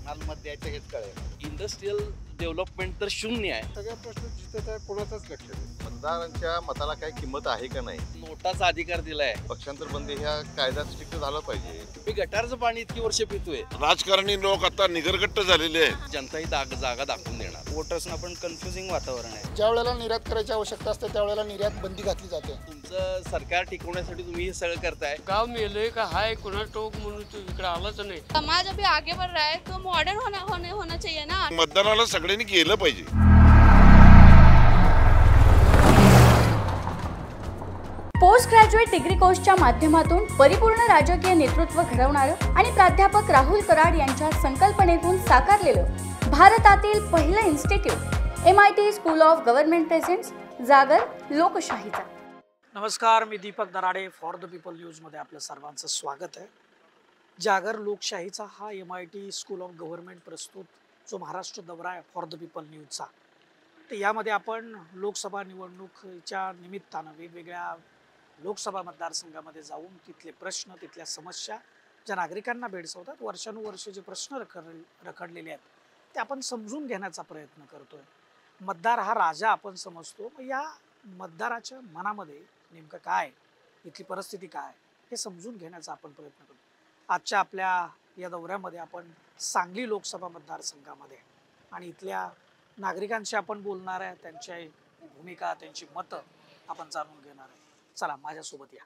मत द्यायचं हेच कळेल. इंडस्ट्रियल डेव्हलपमेंट तर शून्य आहे. सगळ्या प्रश्न जिथं आहे कोणाचाच लक्ष नाही. मतदारांच्या मताला काही किंमत आहे का नाही? नोटाचा अधिकार दिलाय. पक्षांतर बंदी ह्या कायदा स्ट्रिक्ट झाला पाहिजे. मी गटारचं पाणी इतकी वर्ष पितोय. राजकारणी लोक आता निगरगट्ट झालेले आहेत. जनता ही जागा दाखवून देणार. वोटर्सना पण कन्फ्युजिंग वातावरण आहे. ज्या वेळेला निर्यात करायची आवश्यकता असते त्यावेळेला निर्यात बंदी घातली जाते. तुमचं सरकार टिकवण्यासाठी तुम्ही हे सगळं करताय. गाव मेले का हाय कुणा टोक म्हणून तू इकडे आलाच नाही. समाज अभी आगे बढ़ रहा है तो मॉडर्न होना चाहिए ना. मतदानाला सगळ्यांनी केलं पाहिजे. पोस्ट ग्रॅज्युएट डिग्री कोर्सच्या माध्यमातून परिपूर्ण राजकीय नेतृत्व घडवणारं आणि प्राध्यापक राहुल कराड यांच्या संकल्पनेतून साकारलेलं भारतातील पहिलं institute MIT school of government presents जागर लोकशाहीचा. नमस्कार, मी Deepak Darade. For the people न्यूजमध्ये आपलं सर्वांचं स्वागत आहे. जागर लोकशाहीचा हा MIT स्कूल ऑफ गव्हर्नमेंट प्रस्तुत जो महाराष्ट्र दौरा आहे फॉर द पीपल न्यूजचा, तर यामध्ये आपण लोकसभा निवडणुकीच्या निमित्तानं वेगवेगळ्या लोकसभा मतदारसंघामध्ये जाऊन तिथले प्रश्न, तिथल्या समस्या ज्या नागरिकांना भेडसावतात, वर्षानुवर्षे जे प्रश्न रखडलेले आहेत ते आपण समजून घेण्याचा प्रयत्न करतोय. मतदार हा राजा आपण समजतो. या मतदाराच्या मनामध्ये नेमकं काय, इथली परिस्थिती काय, हे समजून घेण्याचा आपण प्रयत्न करतो. आजच्या आपल्या या दौऱ्यामध्ये आपण सांगली लोकसभा मतदारसंघामध्ये आणि इथल्या नागरिकांशी आपण बोलणार आहे. त्यांची भूमिका, त्यांची मतं आपण जाणून घेणार आहे. चला माझ्यासोबत या.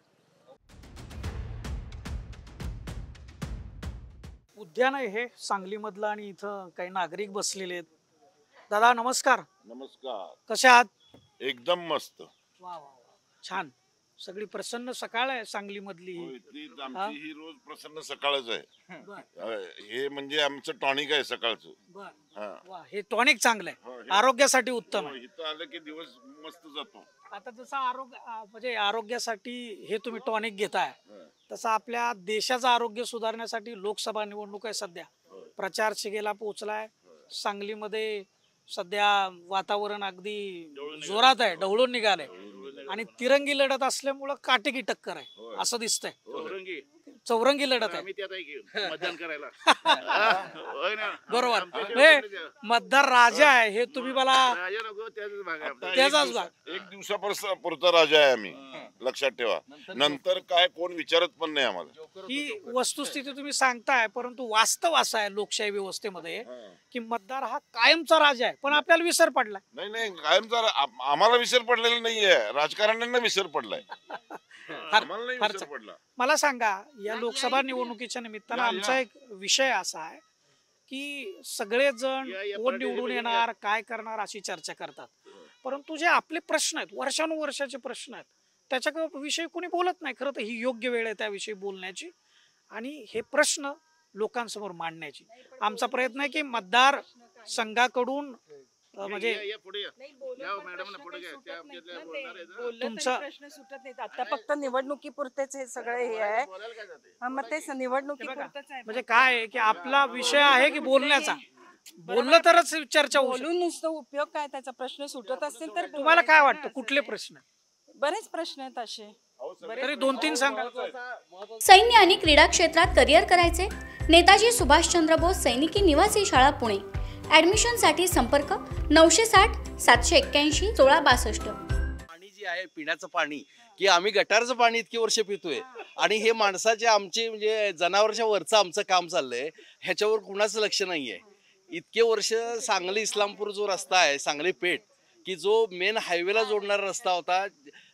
उद्यान आहे हे सांगलीमधलं आणि इथं काही नागरिक बसलेले आहेत. दादा नमस्कार. नमस्कार. कसे आहात? एकदम मस्त. वा वा वा, छान. सगळी प्रसन्न सकाळ आहे सांगलीमधली. आमची ही रोज प्रसन्न सकाळच आहे. बर हे म्हणजे आमचं टॉनिक आहे सकाळचं. बर, वा, हे टॉनिक चांगलं आहे, आरोग्यासाठी उत्तम आहे. इथं आलं की दिवस मस्त जातो. आता जसं म्हणजे आरोग्यासाठी हे तुम्ही टॉनिक घेताय, तसं आपल्या देशाचं आरोग्य सुधारण्यासाठी लोकसभा निवडणूक आहे सध्या. प्रचार शिगेला पोहोचलाय. सांगलीमध्ये सध्या वातावरण अगदी जोरात आहे, ढवळून निघालंय आणि तिरंगी लढत असल्यामुळं काटेकी टक्कर आहे असं दिसतंय. चौरंगी लढत आहे मतदान करायला. बरोबर. मतदार राजा आहे हे तुम्ही मला त्याचाच भाग. एक दिवसापुरता राजा आहे आम्ही, लक्षात ठेवा. नंतर काय कोण विचारत पण नाही आम्हाला. ही वस्तुस्थिती तुम्ही सांगताय, परंतु वास्तव असं आहे लोकशाही व्यवस्थेमध्ये की मतदार हा कायमचा राजा आहे, पण आपल्याला विसर पडलाय. नाही कायमचा आम्हाला विसर पडलेला नाहीये, राजकारण्यांना विसर पडलाय. मला सांगा, या लोकसभा निवडणुकीच्या निमित्तानं आमचा एक विषय असा आहे की सगळेजण कोण निवडून येणार, काय करणार अशी चर्चा करतात, परंतु जे आपले प्रश्न आहेत, वर्षानुवर्षाचे प्रश्न आहेत, त्याच्या विषयी कोणी बोलत नाही. खरं तर ही योग्य वेळ आहे त्याविषयी बोलण्याची आणि हे प्रश्न लोकांसमोर मांडण्याची. आमचा प्रयत्न आहे की मतदार संघाकडून म्हणजे तुमचा प्रश्न सुटत नाही. आता फक्त निवडणुकीपुरतेच हे सगळे हे आहे. मग तेच निवडणुकीपुरतेच आहे. म्हणजे काय आहे की आपला विषय आहे की बोलण्याचा, बोललं तरच चर्चा होऊ शकते. बोलून नुसतं उपयोग काय, त्याचा प्रश्न सुटत असतील तर. तुम्हाला काय वाटतं, कुठले प्रश्न? बरेच प्रश्न आहेत असे. तरी 2-3 सांगा. सैन्य आणि क्रीडा क्षेत्रात करिअर करायचे? नेताजी सुभाषचंद्र बोस सैनिकी निवासी शाळा पुणे. ऍडमिशनसाठी संपर्क 960 781 1662. पाणी जे आहे पिण्याचं पाणी, की आम्ही गटारचं पाणी इतकी वर्ष पितोय आणि हे माणसाचे आमचे म्हणजे जनावरच्या वरचं आमचं काम चाललंय, ह्याच्यावर कुणाचं लक्ष नाहीये. इतके वर्ष सांगली इस्लामपूर जो रस्ता आहे, सांगली पेठ, की जो मेन हायवेला जोडणारा रस्ता होता,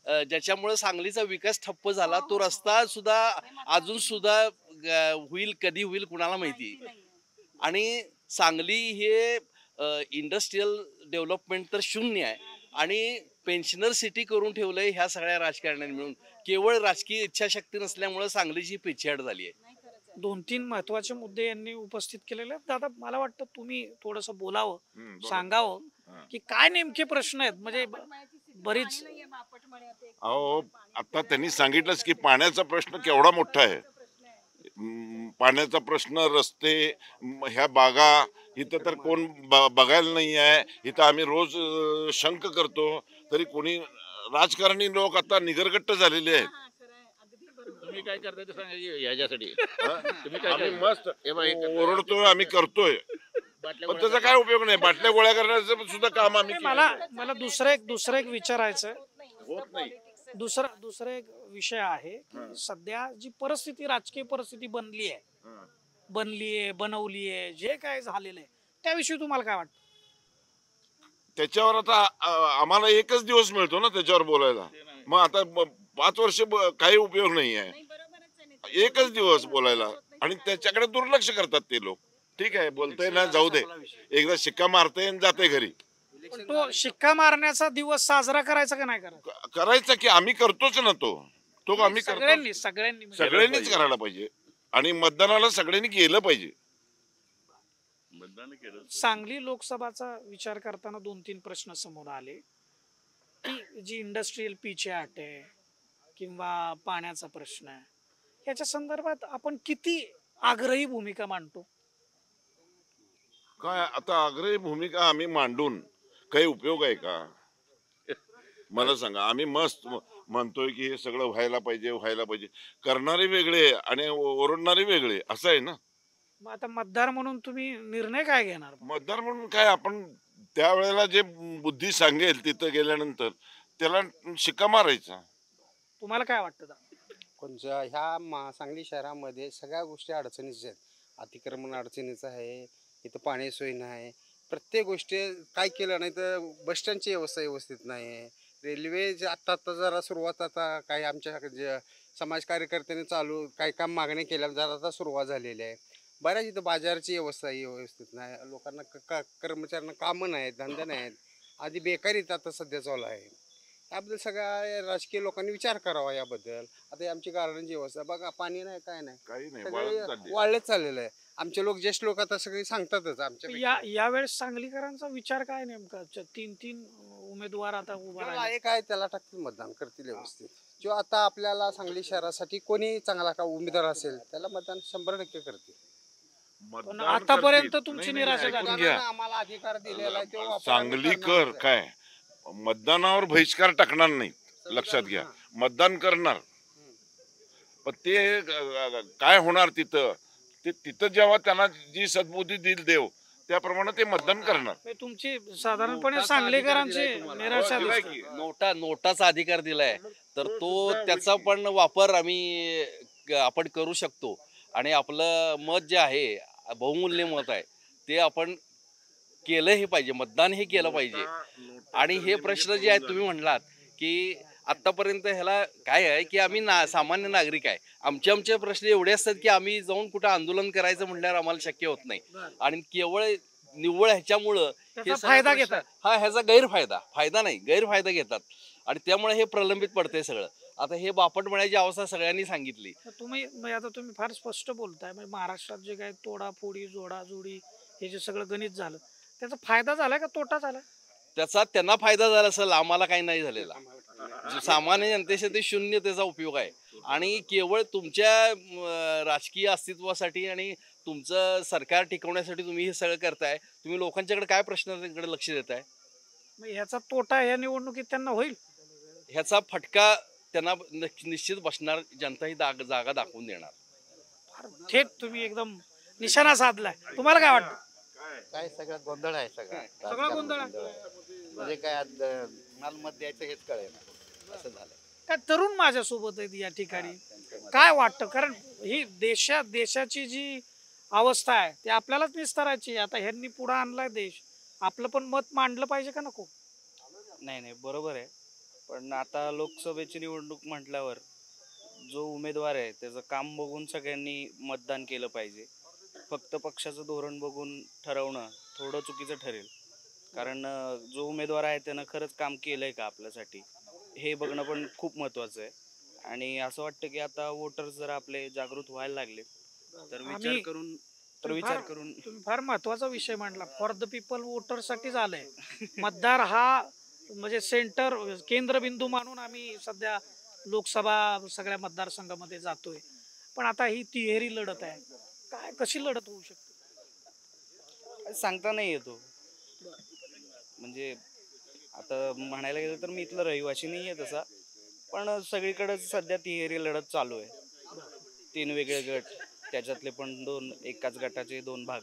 ज्याच्यामुळे सांगलीचा विकास ठप्प झाला, तो रस्ता सुद्धा अजून सुद्धा होईल, कधी होईल कुणाला माहिती. आणि सांगली हे इंडस्ट्रियल डेव्हलपमेंट तर शून्य आहे आणि पेन्शनर सिटी करून ठेवलंय ह्या सगळ्या राजकारण्यांनी मिळून. केवळ राजकीय इच्छाशक्ती नसल्यामुळे सांगलीची पिछेहाट झाली आहे. 2-3 महत्वाचे मुद्दे यांनी उपस्थित केलेले आहेत. दादा मला वाटतं तुम्ही थोडस बोलावं, सांगावं की काय नेमके प्रश्न आहेत. म्हणजे बरीच आता त्यांनी सांगितलंच की पाण्याचा प्रश्न केवढा मोठा आहे. पाण्याचा प्रश्न, रस्ते, ह्या बागा, इथं तर कोण बघायला नाही आहे. इथं आम्ही रोज शंक करतो तरी कोणी, राजकारणी लोक आता निगरगट्ट झालेले आहेत. तुम्ही काय करताय ते सांगा याच्यासाठी. आम्ही मस्त ओरडतोय, आम्ही करतोय, पण त्याचा काय उपयोग नाही. बाटल्या गोळ्या करण्याचं सुद्धा काम आम्ही मला दुसरं एक विचारायचं होत नाही. दुसरा एक विषय आहे की सध्या जी परिस्थिती, राजकीय परिस्थिती बनवली आहे, जे काय झालेलं आहे त्याविषयी तुम्हाला काय वाटतं? त्याच्यावर आता आम्हाला एकच दिवस मिळतो ना त्याच्यावर बोलायला. मग आता 5 वर्ष काही उपयोग नाही आहे. एकच दिवस बोलायला आणि त्याच्याकडे दुर्लक्ष करतात ते लोक. ठीक आहे, बोलतोय ना, जाऊ दे, एकदा शिक्का मारते आणि जाते घरी. तो शिक्का मारण्याचा दिवस साजरा करायचा का नाही करायचा? करायचा की आम्ही करतोच ना. तो आम्ही सगळ्यांनीच करायला पाहिजे आणि मतदानाला सगळ्यांनी केलं पाहिजे. सांगली लोकसभाचा विचार करताना 2-3 प्रश्न समोर आले की जी इंडस्ट्रियल पीचे आट आहे किंवा पाण्याचा प्रश्न आहे, याच्या संदर्भात आपण किती आग्रही भूमिका मांडतो? काय आता आग्रही भूमिका आम्ही मांडून काही उपयोग आहे का? मला सांगा. आम्ही मस्त म्हणतोय की हे सगळं व्हायला पाहिजे. करणारे वेगळे आणि ओरडणारे वेगळे, असं आहे ना. मग आता मतदार म्हणून तुम्ही निर्णय काय घेणार? मतदार म्हणून काय, आपण त्यावेळेला जे बुद्धी सांगेल तिथं गेल्यानंतर त्याला शिक्का मारायचा. तुम्हाला काय वाटतं? कोणत्या ह्या सांगली शहरामध्ये सगळ्या गोष्टी अडचणीच्या आहेत. अतिक्रमण अडचणीचं आहे, इथं पाणी सोय नाही, प्रत्येक गोष्टी काय केलं नाही तर बस स्टँडची व्यवस्था व्यवस्थित नाही आहे. रेल्वे आत्ता जरा सुरुवात, आता काही आमच्या समाज कार्यकर्त्यांनी चालू काही काम मागणी केल्या, जरा आता सुरुवात झालेली आहे. बऱ्याच इथं बाजारची व्यवस्था व्यवस्थित नाही, लोकांना कर्मचाऱ्यांना कामं नाहीत, धंदे नाहीत, आधी बेकारीत आता सध्या चालू आहे. याबद्दल सगळ्या राजकीय लोकांनी विचार करावा याबद्दल. आता आमची गार्डनची व्यवस्था बघा, पाणी नाही, काय नाही, वाढलेच चाललेलं आहे. आमचे लोक, ज्येष्ठ लोक आता सगळे सांगतातच आमच्या. यावेळेस सांगलीकरांचा विचार काय नेमका? 3 उमेदवार आता उभा आहे, काय त्याला टाकतील, मतदान करतील व्यवस्थित. जो आता आपल्याला सांगली शहरासाठी कोणी चांगला का उमेदवार असेल त्याला मतदान 100% करतील. आतापर्यंत तुमची निराशा झाली. आम्हाला अधिकार दिलेला आहे. सांगलीकर काय मतदानावर बहिष्कार टाकणार नाही, लक्षात घ्या. मतदान करणार, पण ते काय होणार तिथं जेव्हा त्यांना जी सद्बुद्धी देईल देव, त्याप्रमाणे ते मतदान करणार. तुमची साधारणपणे सांगलीकरांची निराशा दिसते. नोटाचा अधिकार दिलाय तर त्याचा पण वापर आपण करू शकतो आणि आपलं मत जे आहे, बहुमूल्य मत आहे, ते आपण केलं हे पाहिजे. मतदान हे केलं पाहिजे. आणि हे प्रश्न जे आहेत, तुम्ही म्हणलात की आतापर्यंत ह्याला काय आहे की आम्ही सामान्य नागरिक आहे, आमचे प्रश्न एवढे असतात की आम्ही जाऊन कुठं आंदोलन करायचं म्हटल्यावर आम्हाला शक्य होत नाही. आणि केवळ निव्वळ ह्याच्यामुळं फायदा घेतात. ह्याचा गैरफायदा घेतात आणि त्यामुळे हे प्रलंबित पडतंय सगळं. आता हे बापट म्हणायची अवस्था सगळ्यांनी सांगितली. तुम्ही फार स्पष्ट बोलताय. म्हणजे महाराष्ट्रात जे काय तोडाफोडी, जोडाजोडी, हे जे सगळं गणित झालं, त्याचा फायदा झालाय का तोटा झाला? त्याचा त्यांना फायदा झाला असेल, आम्हाला काही नाही झालेला. सामान्य जनतेसाठी शून्य त्याचा उपयोग आहे. आणि केवळ तुमच्या राजकीय अस्तित्वासाठी आणि तुमचं सरकार टिकवण्यासाठी तुम्ही हे सगळं करताय. तुम्ही लोकांच्याकडे काय प्रश्नांकडे लक्ष देताय? ह्याचा तोटा या निवडणुकीत त्यांना होईल. ह्याचा फटका त्यांना निश्चित बसणार. जनता ही जागा दाखवून देणार. थेट तुम्ही एकदम निशाणा साधलाय. तुम्हाला काय वाटतं? काय सगळं गोंधळ आहे, सगळा गोंधळ आहे. म्हणजे काय माल मत द्यायचं हेच कळेना असं झालं. काय तरुण माझ्यासोबत आहेत या ठिकाणी, काय वाटतं? कारण ही देशाची जी अवस्था आहे ती आपल्यालाच निस्तारायची. आता ह्यांनी पुढे आणलाय देश, आपलं पण मत मांडलं पाहिजे का नको? नाही बरोबर आहे, पण आता लोकसभेची निवडणूक म्हटल्यावर जो उमेदवार आहे त्याचं काम बघून सगळ्यांनी मतदान केलं पाहिजे. फक्त पक्षाचं धोरण बघून ठरवणं थोडं चुकीचं ठरेल. कारण जो उमेदवार आहे त्यानं खरंच काम केलंय का आपल्यासाठी हे बघणं पण खूप महत्त्वाचं आहे. आणि असं वाटतं की आता वोटर्स जर आपले जागृत व्हायला लागले तर विचार करून तुम्ही फार महत्वाचा विषय मांडला. फॉर द पीपल वोटरसाठी झालंय. मतदार हा म्हणजे केंद्रबिंदू मानून आम्ही सध्या लोकसभा सगळ्या मतदारसंघामध्ये जातोय. पण आता ही तिहेरी लढत आहे, काय कशी लढत होऊ शकते सांगता नाही येतो. म्हणजे आता म्हणायला गेलं तर मी इथलं रहिवासी नाही आहे तसा, पण सगळीकडे सध्या तिहेरी लढत चालू आहे. 3 वेगळे गट, त्याच्यातले पण 2 एकाच गटाचे 2 भाग.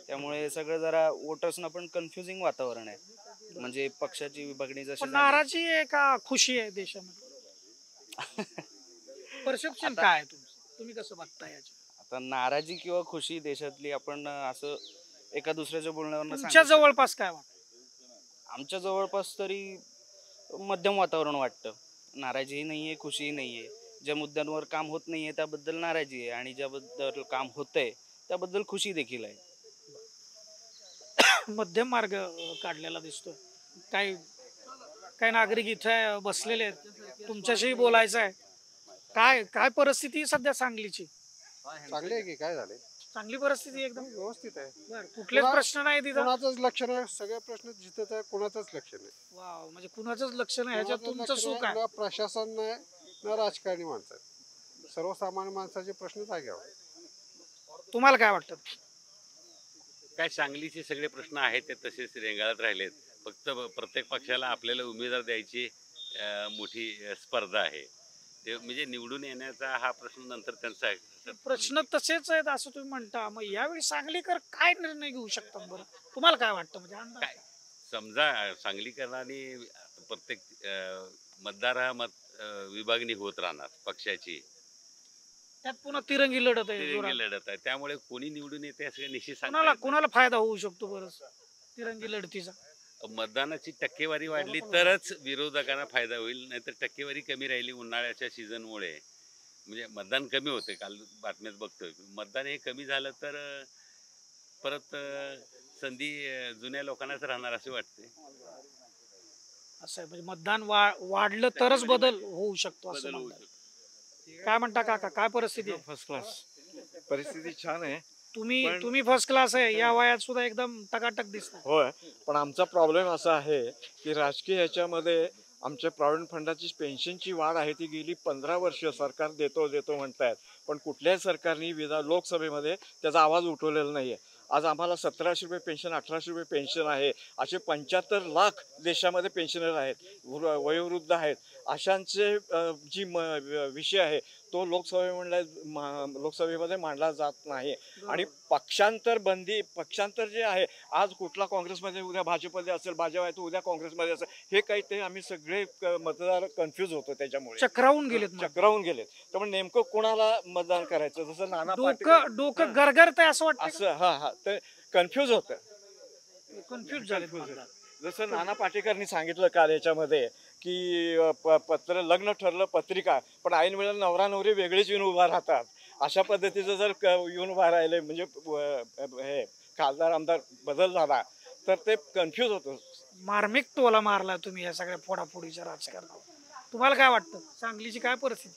त्यामुळे सगळं जरा वोटर्सना पण कन्फ्युजिंग वातावरण आहे. म्हणजे पक्षाची विभागणी जशी पण झाली. नाराजी आहे का खुशी आहे देशामध्ये? परसेप्शन आता- काय आहे तुमचं? तुम्ही कसं बघताय याची? आता नाराजी किंवा खुशी देशातली आपण असं एका दुसऱ्याच्या बोलण्यावर तुमच्या जवळपास काय वाटतं? आमच्या जवळपास तरी मध्यम वातावरण वाटतं. नाराजीही नाहीये, खुशीही नाहीये. ज्या मुद्द्यांवर काम होत नाहीये त्याबद्दल नाराजी आहे आणि ज्याबद्दल काम होतंय त्याबद्दल खुशी देखील आहे. मध्यम मार्ग काढलेला दिसतोय. काही काही नागरिक इथे बसलेले आहेत, तुमच्याशी बोलायचं आहे. काय काय परिस्थिती आहे सध्या सांगलीची? चांगले आहे की काय झाले? चांगली परिस्थिती एकदम व्यवस्थित आहे. बरं, कुठलेच प्रश्न नाही तिथं? कोणाचंच लक्ष नाही, सगळे प्रश्न जिथत आहे, कोणाचंच लक्ष नाही. वाव, म्हणजे कुणाचंच लक्ष नाही ह्याच्यात तुमचं सुख आहे? ना प्रशासन नाही ना राजकारणी माणसं आहेत. सर्वसामान्य माणसाचे प्रश्न जाग्यावर. तुम्हाला काय वाटतं? काय सांगलीचे सगळे प्रश्न आहेत ते तसेच रेंगाळत राहिलेत. फक्त प्रत्येक पक्षाला आपल्याला उमेदवार द्यायची मोठी स्पर्धा आहे. ते म्हणजे निवडून येण्याचा हा प्रश्न नंतर त्यांचा आहे. प्रश्न तसेच आहेत असं तुम्ही म्हणता. मग यावेळी सांगलीकर काय निर्णय घेऊ शकतात बरं? तुम्हाला काय वाटतं? म्हणजे अंदाज काय समजा सांगलीकरांनी प्रत्येक मतदार हा विभागणी होत राहणार पक्षाची. त्यात पुन्हा तिरंगी लढत आहे, तिरंगी जोरात. लढत आहे. त्यामुळे कोणी निवडून येते असं निश्चित कुणाला सांगता कुणाला फायदा होऊ शकतो बरं तिरंगी लढतीचा? मतदानाची टक्केवारी वाढली तरच विरोधकांना फायदा होईल. नाहीतर टक्केवारी कमी राहिली उन्हाळ्याच्या सीझनमुळे. म्हणजे मतदान कमी होते. काल बातम्यात बघतोय मतदान हे कमी झालं तर परत संधी जुन्या लोकांनाच राहणार असे वाटते. असं आहे, म्हणजे मतदान वाढलं तरच बदल होऊ शकतो असं म्हणतात. काय म्हणता काका, काय परिस्थिती आहे? फर्स्ट क्लास परिस्थिती छान आहे. तुम्ही फर्स्ट क्लास आहे, या वयात सुद्धा एकदम टकाटक दिसतं. होय, पण आमचा प्रॉब्लेम असा आहे की राजकीय ह्याच्यामध्ये आमच्या प्रॉव्हिडंट फंडाची पेन्शनची वाढ आहे ती गेली 15 वर्ष सरकार देतो म्हणतायत, पण कुठल्याही सरकारने लोकसभेमध्ये त्याचा आवाज उठवलेला नाही आहे. आज आम्हाला 1700 रुपये पेन्शन, 1800 रुपये पेन्शन आहे. असे 75 लाख देशामध्ये पेन्शनर आहेत, वयोवृद्ध आहेत. अशांचे जी विषय आहे तो लोकसभेमध्ये मांडला जात नाही. आणि पक्षांतर जे आहे, आज कुठला काँग्रेसमध्ये उद्या भाजपमध्ये असेल, भाजप आहे तो उद्या काँग्रेसमध्ये असेल, हे काही ते आम्ही सगळे मतदार कन्फ्यूज होतो. त्याच्यामुळे चक्रावून गेलेत. त्यामुळे नेमकं कोणाला मतदान करायचं, जसं नाना डोकं गरगरतंय असं वाटतं. असं हा ते कन्फ्यूज होतं. कन्फ्यूज झाले. जसं नाना पाटेकरनी सांगितलं काल याच्यामध्ये की पत्र लग्न ठरलं पत्रिका, पण ऐन वेळेला नवरा नवरी वेगळेच येऊन उभा राहतात. अशा पद्धतीचं जर येऊन उभा राहिले म्हणजे हे खासदार आमदार बदल झाला तर ते कन्फ्यूज होतं. मार्मिक टोला मारला तुम्ही या सगळ्या फोडाफोडीच्या राजकारणावर. तुम्हाला काय वाटतं सांगलीची काय परिस्थिती?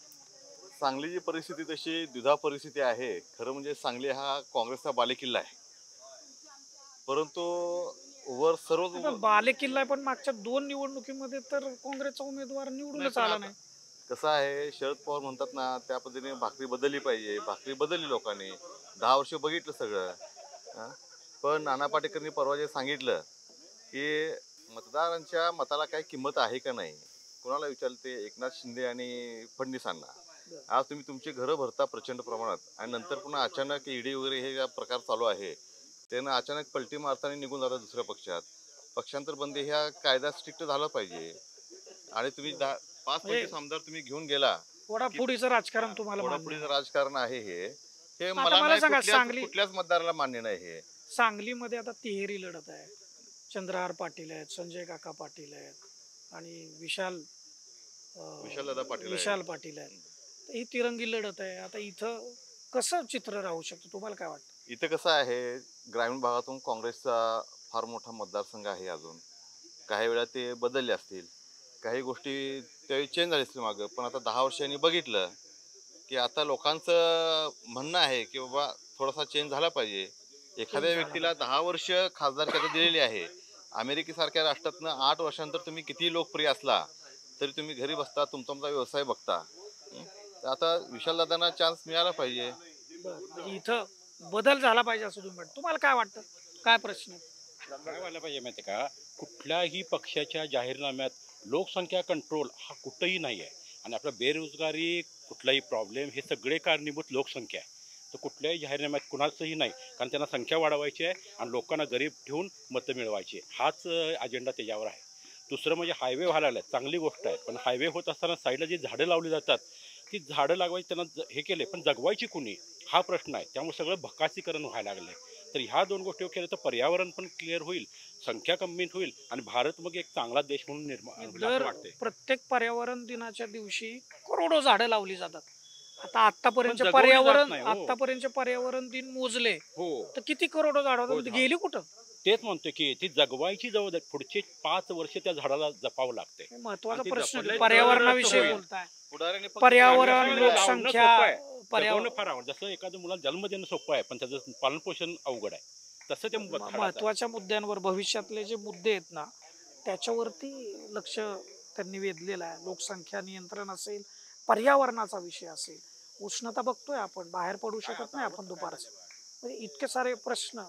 सांगलीची परिस्थिती तशी द्विधा परिस्थिती आहे. खरं म्हणजे सांगली हा काँग्रेसचा बालेकिल्ला आहे, परंतु वर सर्व बालेकिल्ला आहे. पण मागच्या 2 निवडणुकीमध्ये तर काँग्रेसचा उमेदवार निवडूनच आला नाही. कसं आहे, शरद पवार म्हणतात ना त्या पद्धतीने भाकरी बदलली पाहिजे. भाकरी बदलली लोकांनी, 10 वर्ष बघितलं सगळं. पण नाना पाटेकरनी परवा जे सांगितलं की मतदारांच्या मताला काही किंमत आहे का नाही, कोणाला विचारते? एकनाथ शिंदे आणि फडणवीसांना. आज तुम्ही तुमची घरं भरता प्रचंड प्रमाणात आणि नंतर पुन्हा अचानक ईडी वगैरे हे प्रकार चालू आहे, त्यांना अचानक पलटी मारताना निघून जातात दुसऱ्या पक्षात. पक्षांतर बंदी ह्या कायदा स्ट्रिक्ट झाला पाहिजे. आणि तुम्ही 5-25 आमदार तुम्ही घेऊन गेला. फोडाफोडीचं राजकारण तुम्हाला फोडाफोडीचं राजकारण आहे हे मला सांगा, कुठल्याच मतदाराला मान्य नाही. हे सांगलीमध्ये आता तिहेरी लढत आहे. चंद्रहार पाटील आहेत, संजय काका पाटील आहेत आणि विशाल पाटील आहेत. ही तिरंगी लढत आहे. आता इथं कसं चित्र राहू शकतं, तुम्हाला काय वाटतं? इथं कसं आहे, ग्रामीण भागातून काँग्रेसचा फार मोठा मतदारसंघ आहे. अजून काही वेळा ते बदलले असतील, काही गोष्टी त्यावेळी चेंज झाले असतील मागं, पण आता 10 वर्षांनी बघितलं की आता लोकांचं म्हणणं आहे की बाबा थोडासा चेंज झाला पाहिजे. एखाद्या व्यक्तीला 10 वर्ष खासदारकी दिलेली आहे. अमेरिकेसारख्या राष्ट्रातनं 8 वर्षांनंतर तुम्ही किती लोकप्रिय असला तरी तुम्ही घरी बसता, तुमचा व्यवसाय बघता. आता विशालदादांना चान्स मिळाला पाहिजे. म्हणजे इथं बदल झाला पाहिजे असं तुम्ही म्हणता. तुम्हाला काय वाटतं, काय प्रश्न काय व्हायला पाहिजे माहिती का? कुठल्याही पक्षाच्या जाहीरनाम्यात लोकसंख्या कंट्रोल हा कुठंही नाही आहे. आणि आपला बेरोजगारी, कुठलाही प्रॉब्लेम, हे सगळे कारणीभूत लोकसंख्या आहे. तर कुठल्याही जाहीरनाम्यात कुणाचंही नाही, कारण त्यांना संख्या वाढवायची आहे आणि लोकांना गरीब ठेवून मतं मिळवायची आहे. हाच अजेंडा त्याच्यावर आहे. दुसरं म्हणजे हायवे व्हायला लागला, चांगली गोष्ट आहे, पण हायवे होत असताना साईडला जी झाडं लावली जातात ती झाडं लावायची त्यांना हे केले, पण जगवायची कुणी हा प्रश्न आहे. त्यामुळे सगळं भकासीकरण व्हायला लागलं आहे. तर ह्या दोन गोष्टी केल्या तर पर्यावरण पण क्लिअर होईल, संख्या कमी होईल आणि भारत मग एक चांगला देश म्हणून निर्माण होईल असं दर वाटते. प्रत्येक पर्यावरण दिनाच्या दिवशी करोडो झाडं लावली जातात. आता आतापर्यंत पण जगवली जात पर्यावरण नाही, हो. आतापर्यंत पर्यावरण दिन मोजले हो, तर किती करोडो झाडं हो, होतात? गेली कुठं? तेच म्हणतोय की ती जगवायची जबाबदारी पुढचे 5 वर्ष त्या झाडाला जपावं लागते. महत्वाचा आणि ते प्रश्न जपलं आहे. तर पर्यावरणाविषयी होईल. बोलताय. पुढाऱ्याने फक्त पर्यावरण, लावणं लोकसंख्या, सोपं आहे, पर्यावरण जगवणं फार आवड. जसं एखाद्या मुलाला जन्म देणं सोपं आहे, पण त्याचं पालनपोषण अवघड आहे. तसं ते झाडाचं आहे. महत्वाच्या मुद्द्यांवर भविष्यातले जे मुद्दे आहेत ना त्याच्यावरती लक्ष त्यांनी वेधलेलं आहे. लोकसंख्या नियंत्रण असेल, पर्यावरणाचा विषय असेल, उष्णता बघतोय आपण, बाहेर पडू शकत नाही आपण दुपारचं. म्हणजे इतके सारे प्रश्न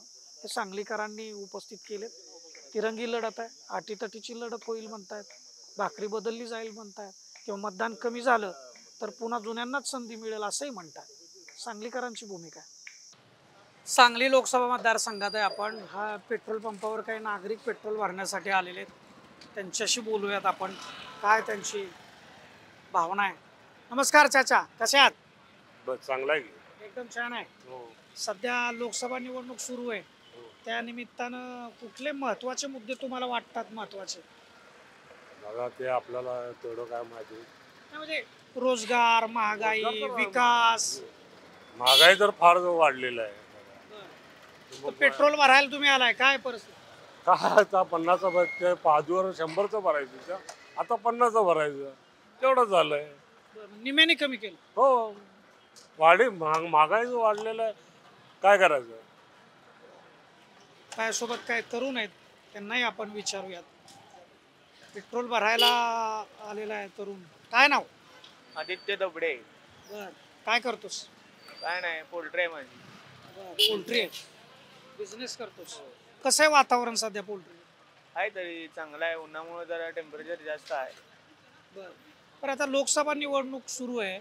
हे सांगलीकरांनी उपस्थित केलेत. तिरंगी लढत आहे, अटीतटीची लढत होईल म्हणतायत, भाकरी बदलली जाईल म्हणतायत, किंवा मतदान कमी झालं तर पुन्हा जुन्यांनाच संधी मिळेल असंही म्हणतात. सांगलीकरांची भूमिका आहे. सांगली लोकसभा मतदारसंघात आहे आपण. हा पेट्रोल पंपावर काही नागरिक पेट्रोल भरण्यासाठी आलेले आहेत, त्यांच्याशी बोलूयात आपण, काय त्यांची भावना आहे. नमस्कार चाचा, कसे आहात? बस चांगला आहे. एकदम छान आहे. सध्या लोकसभा निवडणूक सुरू आहे, त्या निमित्तानं कुठले महत्वाचे मुद्दे तुम्हाला वाटतात महत्वाचे? बघा ते आपल्याला तेवढं काय माहिती. म्हणजे रोजगार, महागाई, विकास. महागाई तर फार वाढलेला आहे. तर पेट्रोल भरायला तुम्ही आलाय, काय परिस्थिती? काय आता 50चं भरते, आधीवर 100चं भरायचं, आता 50चं भरायचं, तेवढं झालंय. निम्याने कमी केलं. हो, महागाई वाढलेलं आहे, काय करायचं? माझ्यासोबत काय तरुण आहेत, त्यांनाही आपण विचारूयात. पेट्रोल भरायला आलेला आहे तरुण, काय नाव? आदित्य दबडे. बर, काय करतोस? काय नाही, पोल्ट्री आहे माझी. पोल्ट्री आहे, बिझनेस करतोस. कसं आहे वातावरण सध्या पोल्ट्री? आहे तरी चांगला आहे, उन्हामुळे जरा टेम्परेचर जास्त आहे. बर, पण आता लोकसभा निवडणूक सुरू आहे.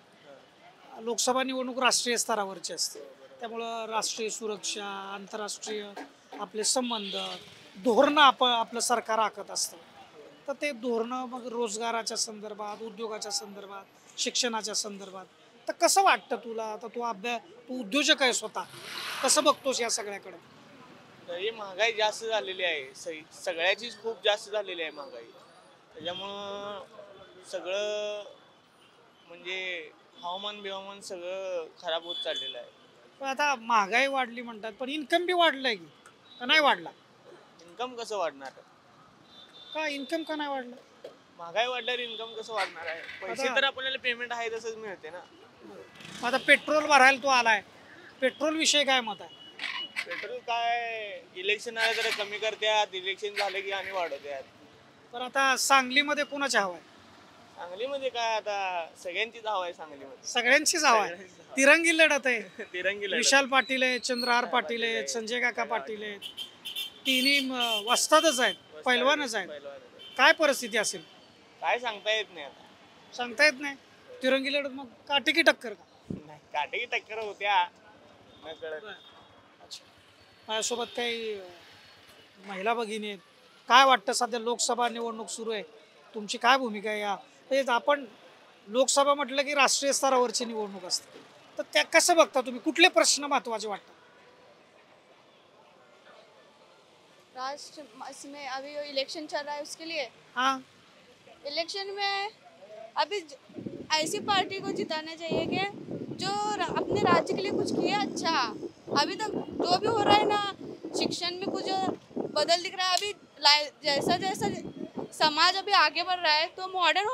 लोकसभा निवडणूक राष्ट्रीय स्तरावरची असते, त्यामुळं राष्ट्रीय सुरक्षा, आंतरराष्ट्रीय आपले संबंध, धोरणं आपलं सरकार आखत असतं. तर ते धोरणं मग रोजगाराच्या संदर्भात, उद्योगाच्या संदर्भात, शिक्षणाच्या संदर्भात, तर कसं वाटतं तुला? आता तू उद्योजक आहे स्वतः, कसं बघतोस या सगळ्याकडे? तरी महागाई जास्त झालेली आहे, सगळ्याचीच खूप जास्त झालेली आहे महागाई. त्याच्यामुळं सगळं म्हणजे हवामान सगळं खराब होत चाललेलं आहे. पण आता महागाई वाढली म्हणतात, पण इन्कम बी वाढलाय की का नाही वाढला? इन्कम कसं वाढणार? का इन्कम का नाही वाढलं? महागाई वाढल्यावर इन्कम कसं वाढणार आहे? पैसे तर आपल्याला पेमेंट आहे तसंच मिळते ना. आता पेट्रोल भरायला तू आलाय, पेट्रोल विषय काय मत आहे? पेट्रोल काय इलेक्शन आलं तर कमी करतात, इलेक्शन झालं की आणि वाढवतात. पण आता सांगलीमध्ये कोणाची हवा आहे? सांगलीमध्ये काय आता सगळ्यांचीच हवा आहे सांगलीमध्ये. सगळ्यांचीच हवा आहे, तिरंगी लढत आहे. तिरंगी लढत. विशाल पाटील आहे, चंद्रहार पाटील आहेत, संजय काका पाटील आहेत, तिन्ही वस्तादच आहेत, पैलवानच आहेत. काय परिस्थिती असेल काय सांगता येत नाही आता. सांगता येत नाही. तिरंगी लढत मग काटे की टक्कर का? नाही, काटे की टक्कर होत्या न कळत. माझ्यासोबत काही महिला भगिनी आहेत. काय वाटतं सध्या लोकसभा निवडणूक सुरू आहे, तुमची काय भूमिका आहे? आपण लोकसभा म्हटलं की राष्ट्रीय स्तरावरची निवडणूक असते, तर त्या कसं बघता तुम्ही? कुठले प्रश्न महत्वाचे वाटतात? राष्ट्र इसमें अभी इलेक्शन चल रहा है उसके लिए। हाँ, इलेक्शन में अभी ऐसी पार्टी को जिताना चाहिए कि जो अपने राज्य के लिए कुछ किया अच्छा। अभी तक जो भी हो रहा है ना, शिक्षण में कुछ बदल दिख रहा है। अभी जैसा जैसा समाज अभी आगे बढ़ रहा है तो मॉडर्न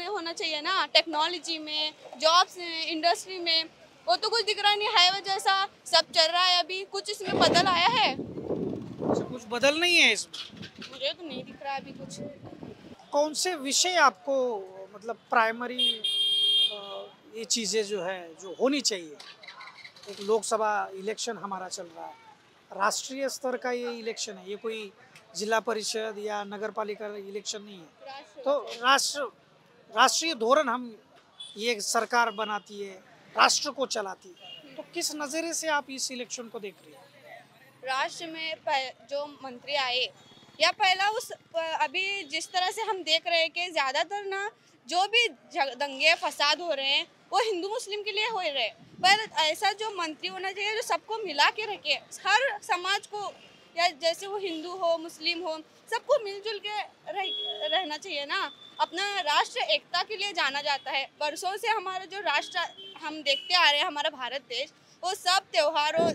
होना चाहिए ना, टेक्नोलॉजी में, जॉब्स में, इंडस्ट्री में। वो तो कुछ दिख रहा नहीं, हाईवे जैसा सब चल रहा है। अभी कुछ इसमें बदल आया है? कुछ बदल नहीं है इसमें, मुझे तो नहीं दिख रहा अभी कुछ। कौन से विषय आपको मतलब प्राइमरी ये चीज़ें जो है जो होनी चाहिए? एक लोकसभा इलेक्शन हमारा चल रहा है, राष्ट्रीय स्तर का ये इलेक्शन है, ये कोई जिला परिषद या नगर पालिका इलेक्शन नहीं है। तो राष्ट्रीय धोरण हम ये सरकार बनाती है, राष्ट्र को चलाती है, तो किस नज़रिए से आप इस इलेक्शन को देख रही हैं? राष्ट्र में जो मंत्री आए या पहला अभी जिस तरह से हम देख रहे हैं कि ज़्यादातर ना जो भी दंगे फसाद हो रहे हैं वो हिंदू मुस्लिम के लिए हो रहे हैं, पर ऐसा जो मंत्री होना चाहिए जो सबको मिला के रखे, हर समाज को, या जैसे वो हिंदू हो मुस्लिम हो सबको मिलजुल के रहना चाहिए ना। अपना राष्ट्र एकता के लिए जाना जाता है। बरसों से हमारा जो राष्ट्र हम देखते आ रहे हैं, हमारा भारत देश, वो सब त्योहारों,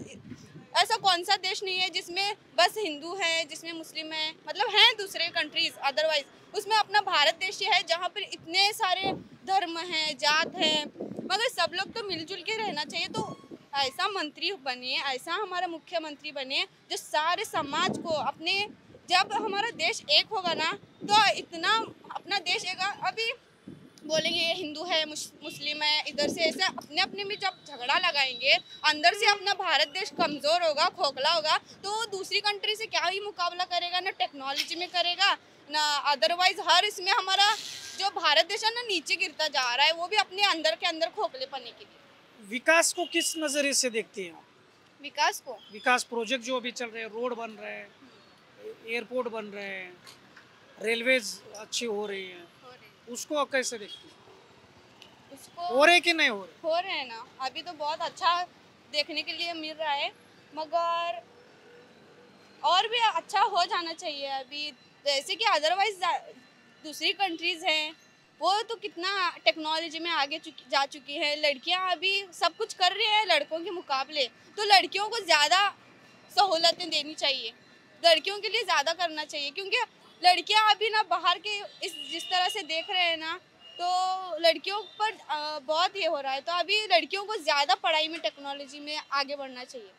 ऐसा कौन सा देश नहीं है जिसमें बस हिंदू है, जिसमें मुस्लिम है, मतलब हैं दूसरे कंट्रीज, अदरवाइज उसमें अपना भारत देश ही है जहाँ पर इतने सारे धर्म हैं, जात हैं, मगर सब लोग तो मिलजुल के रहना चाहिए। तो ऐसा मंत्री बने, ऐसा हमारा मुख्यमंत्री बने जो सारे समाज को अपने, जब हमारा देश एक होगा ना तो इतना अपना देश एक, अभी बोलेंगे ये हिंदू है मुस्लिम है, इधर से ऐसे अपने अपने में जब झगड़ा लगाएंगे, अंदर से अपना भारत देश कमज़ोर होगा, खोखला होगा, तो दूसरी कंट्री से क्या ही मुकाबला करेगा, ना टेक्नोलॉजी में करेगा ना अदरवाइज। हर इसमें हमारा जो भारत देश है ना नीचे गिरता जा रहा है, वो भी अपने अंदर के अंदर खोखले पने के लिए। विकास को किस नज़रिए से देखती हैं? विकास प्रोजेक्ट जो अभी चल रहे हैं, रोड बन रहे हैं, एयरपोर्ट बन रहे हैं, रेलवेज अच्छी हो रही है, उसको कैसे देखती हैं? उसको हो रहे कि नहीं हो रहे? हो रहे हैं ना, अभी तो बहुत अच्छा देखने के लिए मिल रहा है, मगर और भी अच्छा हो जाना चाहिए। अभी जैसे कि अदरवाइज दूसरी कंट्रीज हैं वो तो कितना टेक्नोलॉजी में आगे जा चुकी है, लड़कियां अभी सब कुछ कर रही हैं लड़कों के मुकाबले, तो लड़कियों को ज़्यादा सहूलतें देनी चाहिए, लड़कियों के लिए ज़्यादा करना चाहिए, क्योंकि लड़कियां अभी ना बाहर के जिस तरह से देख रहे हैं ना, तो लड़कियों पर बहुत ये हो रहा है, तो अभी लड़कियों को ज़्यादा पढ़ाई में, टेक्नोलॉजी में आगे बढ़ना चाहिए।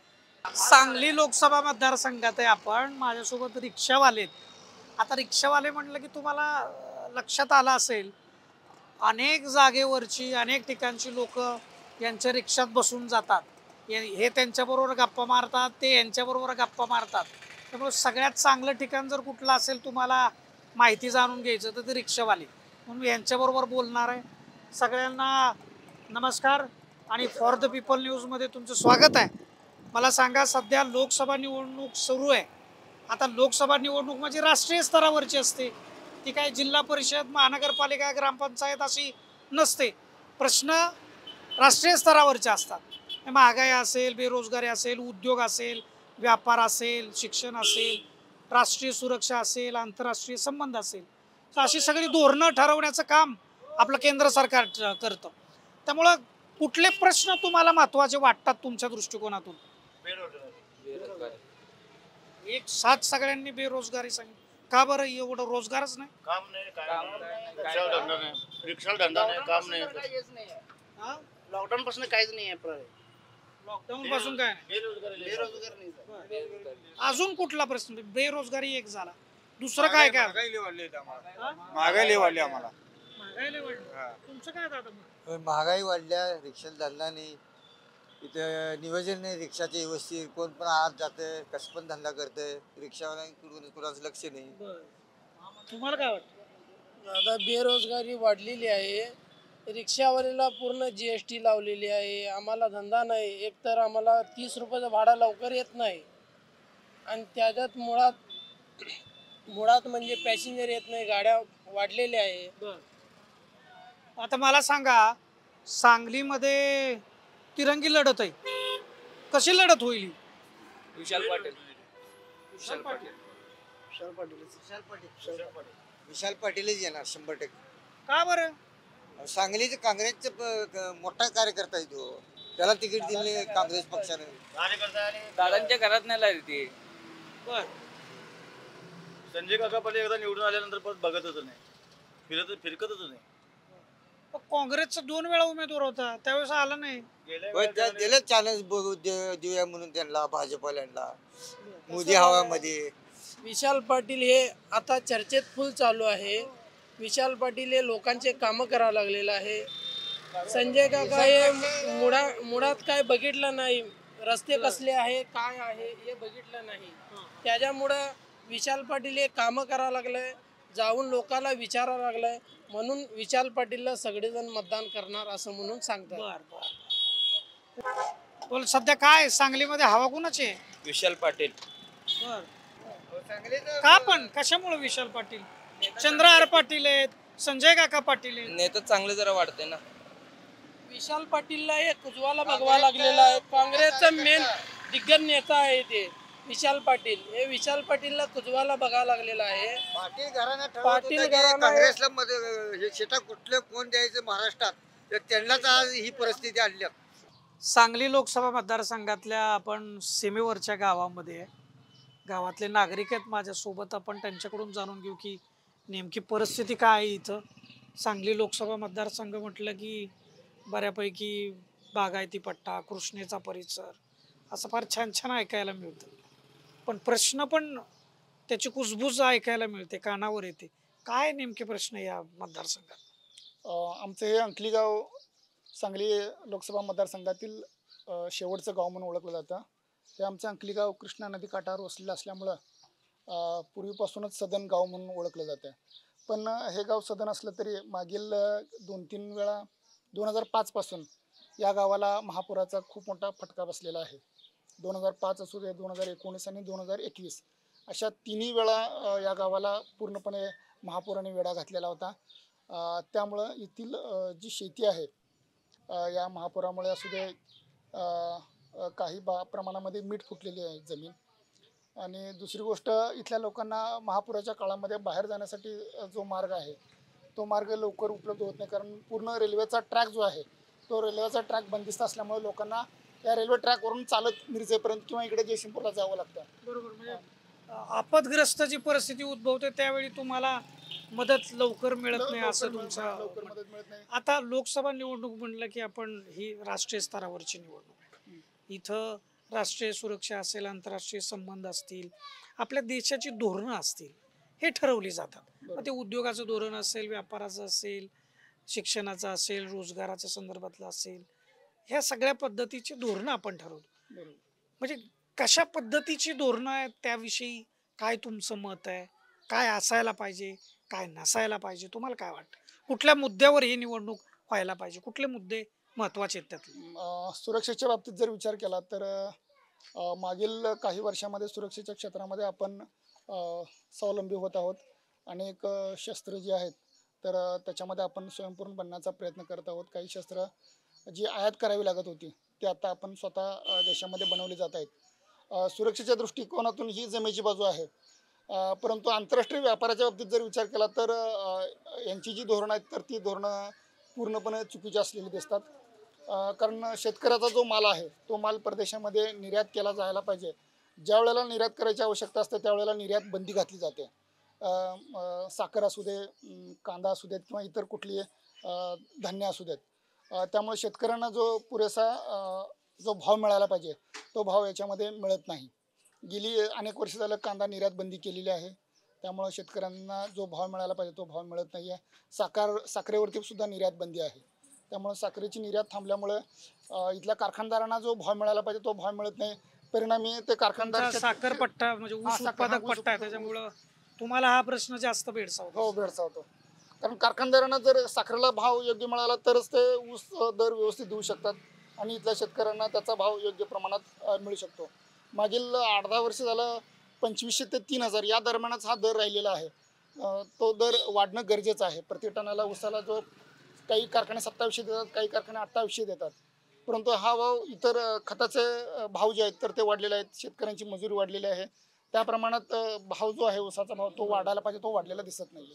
सांगली लोकसभा मतदारसंघात आहे आपण, माझ्यासोबत रिक्षावाले. आता रिक्षावाले म्हटलं की तुम्हाला लक्षात आलं असेल, अनेक जागेवरची अनेक ठिकाणची लोक यांच्या रिक्षात बसून जातात, हे त्यांच्याबरोबर गप्पा मारतात, ते यांच्याबरोबर गप्पा मारतात. त्यामुळे सगळ्यात चांगलं ठिकाण जर कुठलं असेल तुम्हाला माहिती जाणून घ्यायचं तर ते रिक्षावाले, म्हणून यांच्याबरोबर बोलणार आहे. सगळ्यांना नमस्कार आणि फॉर द पीपल न्यूजमध्ये तुमचं स्वागत आहे. मला सांगा, सध्या लोकसभा निवडणूक सुरू आहे. आता लोकसभा निवडणूक म्हणजे राष्ट्रीय स्तरावरची असते, ती काय जिल्हा परिषद, महानगरपालिका, ग्रामपंचायत अशी नसते. प्रश्न राष्ट्रीय स्तरावरचे असतात. महागाई असेल, बेरोजगारी असेल, उद्योग असेल, व्यापार असेल, शिक्षण असेल, राष्ट्रीय सुरक्षा असेल, आंतरराष्ट्रीय संबंध असेल, तर अशी सगळी धोरणं ठरवण्याचं काम आपलं केंद्र सरकार करतं. त्यामुळं कुठले प्रश्न तुम्हाला महत्त्वाचे वाटतात तुमच्या दृष्टिकोनातून? एक साथ सगळ्यांनी बेरोजगारी सांगितली. का बरं एवढं रोजगारच नाही? काम नाही, रिक्षा धंदा नाही, काम नाही. लॉकडाऊन पासून काहीच नाही आहे. लॉकडाऊन पासून काय नाही? बेरोजगार नाही. अजून कुठला प्रश्न? बेरोजगारी एक झाला, दुसरं काय काय? महागाई वाढली आम्हाला. महागाई वाढली. तुमचं काय दादा? महागाई वाढल्या, रिक्षाला धंदा नाही, इथं नियोजन नाही रिक्षाचे व्यवस्थित, कोण पण आत जातं, कसं पण धंदा करतंय, रिक्षावाल्यांकडून कुणाचं लक्ष नाही. तुम्हाला काय वाटतं? दादा, बेरोजगारी वाढलेली आहे, रिक्षावाल्याला पूर्ण GST लावलेली आहे, आम्हाला धंदा नाही. एकतर आम्हाला 30 रुपयाचं भाडं लवकर येत नाही, आणि त्याच्यात मुळात म्हणजे पॅसेंजर येत नाही, गाड्या वाढलेल्या आहे. आता मला सांगा, सांगलीमध्ये तिरंगी लढत आहे, कशी लढत होईल? विशाल पाटीलच येणार 100%. का बरं? सांगलीचे काँग्रेसचे मोठा कार्यकर्ता आहे तो, त्याला तिकीट दिले काँग्रेस पक्षाने. दादांच्या घरात नाही लागली ती. बर, संजय काका पहिले एकदा निवडून आल्यानंतर परत बघतच नाही, फिरकतच नाही. काँग्रेसचा 2 वेळा उमेदवार होता, त्यावेळेस आला नाही. दिलं चान्स बघू देऊया म्हणून त्यांना, भाजपवाल्यांना, मोदी हवामध्ये. विशाल पाटील हे आता चर्चेत फुल चालू आहे. विशाल पाटील हे लोकांचे कामं करायला लागलेलं आहे. संजय काका हे मुळात काय बघितलं नाही, रस्ते कसले आहे, काय आहे हे बघितलं नाही. त्याच्यामुळं विशाल पाटील हे कामं करायला लागलंय, जाऊन लोकांना विचारायला लागलंय, म्हणून विशाल पाटीलला सगळेजण मतदान करणार असं म्हणून सांगतात. बोल सध्या काय सांगलीमध्ये हवा कुणाची आहे? विशाल पाटील. का पण कशामुळे विशाल पाटील? चंद्रहार पाटील आहेत, संजय काका पाटील आहेत. नेतं चांगलं जरा वाटतंय ना. विशाल पाटीलला एक उजवाला बघवा लागलेला आहे. काँग्रेसचा मेन दिग्गज नेता आहे ते विशाल पाटील. हे विशाल पाटीलला कुजवाला बघायला लागलेला आहे. पाटील घराणं ठरवत पाटील होतं की घराणं काँग्रेसला मध्ये हे शेता कुठले कोण द्यायचं महाराष्ट्रात, तर त्यांनाच आज ही परिस्थिती आणली. सांगली लोकसभा मतदारसंघातल्या आपण सीमेवरच्या गावामध्ये आहे. गावातले नागरिक आहेत माझ्यासोबत. आपण त्यांच्याकडून जाणून घेऊ की नेमकी परिस्थिती काय आहे इथं. सांगली लोकसभा मतदारसंघ म्हटलं की बऱ्यापैकी बागायती पट्टा, कृष्णेचा परिसर असं फार छान छान ऐकायला मिळतं. पण प्रश्न पण त्याची कुजबूज ऐकायला मिळते, कानावर येते. काय नेमके प्रश्न या मतदारसंघात? आमचं हे अंकली गाव सांगली लोकसभा मतदारसंघातील शेवटचं गाव म्हणून ओळखलं जातं. हे आमचं अंकली गाव कृष्णा नदी काठावर वसलेलं असल्यामुळं पूर्वीपासूनच सदन गाव म्हणून ओळखलं जातं. पण हे गाव सदन असलं तरी मागील 2-3 वेळा 2005 पासून या गावाला महापुराचा खूप मोठा फटका बसलेला आहे. 2005 असू दे, 2019 आणि 2021 अशा तिन्ही वेळा या गावाला पूर्णपणे महापुराने वेढा घातलेला होता. त्यामुळं येथील जी शेती आहे या महापुरामुळे असू दे काही प्रमाणामध्ये मीठ फुटलेली आहे जमीन. आणि दुसरी गोष्ट, इथल्या लोकांना महापुराच्या काळामध्ये बाहेर जाण्यासाठी जो मार्ग आहे तो मार्ग लवकर उपलब्ध होत नाही, कारण पूर्ण रेल्वेचा ट्रॅक जो आहे तो रेल्वेचा ट्रॅक बंदिस्त असल्यामुळे लोकांना या रेल्वे ट्रॅकवरून चालत मिरजेपर्यंत किंवा इकडे जयसिंगपूरला जावं लागतं. बरोबर. म्हणजे आपदग्रस्त जी परिस्थिती उद्भवते त्यावेळी तुम्हाला मदत लवकर मिळत नाही असं तुमचं लवकर मदत मिळत नाही. आता लोकसभा निवडणूक म्हणलं की आपण ही राष्ट्रीय स्तरावरची निवडणूक आहे. इथं राष्ट्रीय सुरक्षा असेल, आंतरराष्ट्रीय संबंध असतील, आपल्या देशाची धोरणं असतील, हे ठरवली जातात. मग ते उद्योगाचं धोरण असेल, व्यापाराचं असेल, शिक्षणाचं असेल, रोजगाराच्या संदर्भातलं असेल, ह्या सगळ्या पद्धतीची धोरणं आपण ठरवतो. म्हणजे कशा पद्धतीची धोरणं आहेत त्याविषयी काय तुमचं मत आहे? काय असायला पाहिजे, काय नसायला पाहिजे? तुम्हाला काय वाटतं? कुठल्या मुद्द्यावर ही निवडणूक व्हायला पाहिजे? कुठले मुद्दे महत्वाचे आहेत त्यातले? सुरक्षेच्या बाबतीत जर विचार केला तर मागील काही वर्षामध्ये सुरक्षेच्या क्षेत्रामध्ये आपण स्वावलंबी होत आहोत. अनेक शस्त्र जी आहेत तर त्याच्यामध्ये आपण स्वयंपूर्ण बनण्याचा प्रयत्न करत आहोत. काही शस्त्र जी आयात करावी लागत होती ती आता आपण स्वतः देशामध्ये बनवली जात आहेत. सुरक्षेच्या दृष्टिकोनातून ही जमेची बाजू आहे. परंतु आंतरराष्ट्रीय व्यापाराच्या बाबतीत जर विचार केला तर यांची जी धोरणं आहेत तर ती धोरणं पूर्णपणे चुकीची असलेली दिसतात. कारण शेतकऱ्याचा जो माल आहे तो माल परदेशामध्ये निर्यात केला जायला पाहिजे. ज्या वेळेला निर्यात करायची आवश्यकता असते त्यावेळेला निर्यात बंदी घातली जाते. साखर असू दे, कांदा असू देत किंवा इतर कुठली धान्य असू देत. त्यामुळे शेतकऱ्यांना जो पुरेसा जो भाव मिळाला पाहिजे तो भाव याच्यामध्ये मिळत नाही. गेली अनेक वर्ष झालं कांदा निर्यात बंदी केलेली आहे. त्यामुळे शेतकऱ्यांना जो भाव मिळाला पाहिजे तो भाव मिळत नाही आहे. साखरेवरती सुद्धा निर्यात बंदी आहे. त्यामुळे साखरेची निर्यात थांबल्यामुळे इथल्या कारखानदारांना जो भाव मिळाला पाहिजे तो भाव मिळत नाही. परिणामी ते कारखानदार साखर पट्टा म्हणजे ऊस उत्पादक पट्टा आहे, त्याच्यामुळं तुम्हाला हा प्रश्न जास्त भेडसावतो. हो, भेडसावतो. कारण कारखानदारांना जर साखरेला भाव योग्य मिळाला तरच ते ऊस दर व्यवस्थित देऊ शकतात आणि इथल्या शेतकऱ्यांना त्याचा भाव योग्य प्रमाणात मिळू शकतो. मागील 8-10 वर्ष झालं 2500 ते 3000 या दरम्यानच हा दर राहिलेला आहे. तो दर वाढणं गरजेचं आहे. प्रति टनाला ऊसाला जो काही कारखाने 2700 देतात, काही कारखाने 2800 देतात. परंतु हा भाव इतर खताचे भाव जे आहेत तर ते वाढलेले आहेत. शेतकऱ्यांची मजुरी वाढलेली आहे. त्या प्रमाणात भाव जो आहे ऊसाचा भाव तो वाढायला पाहिजे, तो वाढलेला दिसत नाही.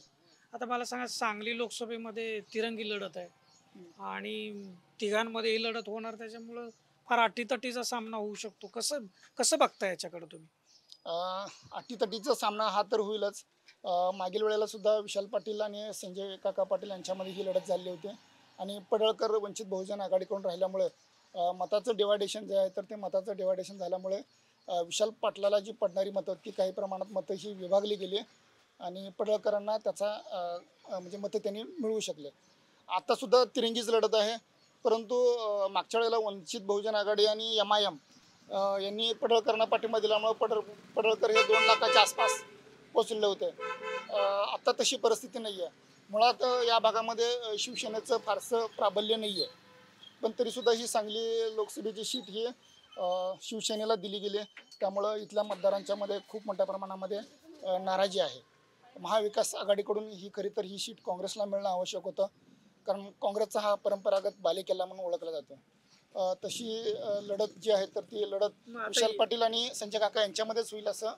आता मला सांगा, सांगली लोकसभेमध्ये तिरंगी लढत आहे आणि तिघांमध्ये ही लढत होणार, त्याच्यामुळं फार अटीतटीचा सामना होऊ शकतो. कसं बघता याच्याकडे तुम्ही? अटीतटीचा सामना हा तर होईलच. मागील वेळेला सुद्धा विशाल पाटील आणि संजय काका पाटील यांच्यामध्ये ही लढत झाली होती आणि पडळकर वंचित बहुजन आघाडीकडून राहिल्यामुळे मताचं डिवायडेशन जे आहे तर ते मताचं डिवायडेशन झाल्यामुळे विशाल पाटलाला जी पडणारी मतं ती काही प्रमाणात मतं ही विभागली गेली आणि पडळकरांना त्याचा म्हणजे मतं त्यांनी मिळवू शकले. आत्तासुद्धा तिरंगीच लढत आहे. परंतु मागच्या वेळेला वंचित बहुजन आघाडी आणि MIM यांनी पडळकरांना पाठिंबा दिल्यामुळे पडळकर हे 2 लाखाच्या आसपास पोचले होते. आत्ता तशी परिस्थिती नाही आहे. मुळात या भागामध्ये शिवसेनेचं फारसं प्राबल्य नाही आहे. पण तरीसुद्धा ही सांगली लोकसभेची सीट ही शिवसेनेला दिली गेली. त्यामुळं इथल्या मतदारांच्या मध्ये खूप मोठ्या प्रमाणामध्ये नाराजी आहे. महाविकास आघाडीकडून ही खरी तर ही सीट काँग्रेसला मिळणं आवश्यक होतं, कारण काँग्रेसचा हा परंपरागत बालेकिल्ला म्हणून ओळखला जातो. तशी लढत जी आहे तर ती लढत विशाल पाटील आणि संजय काका यांच्यामध्येच होईल असं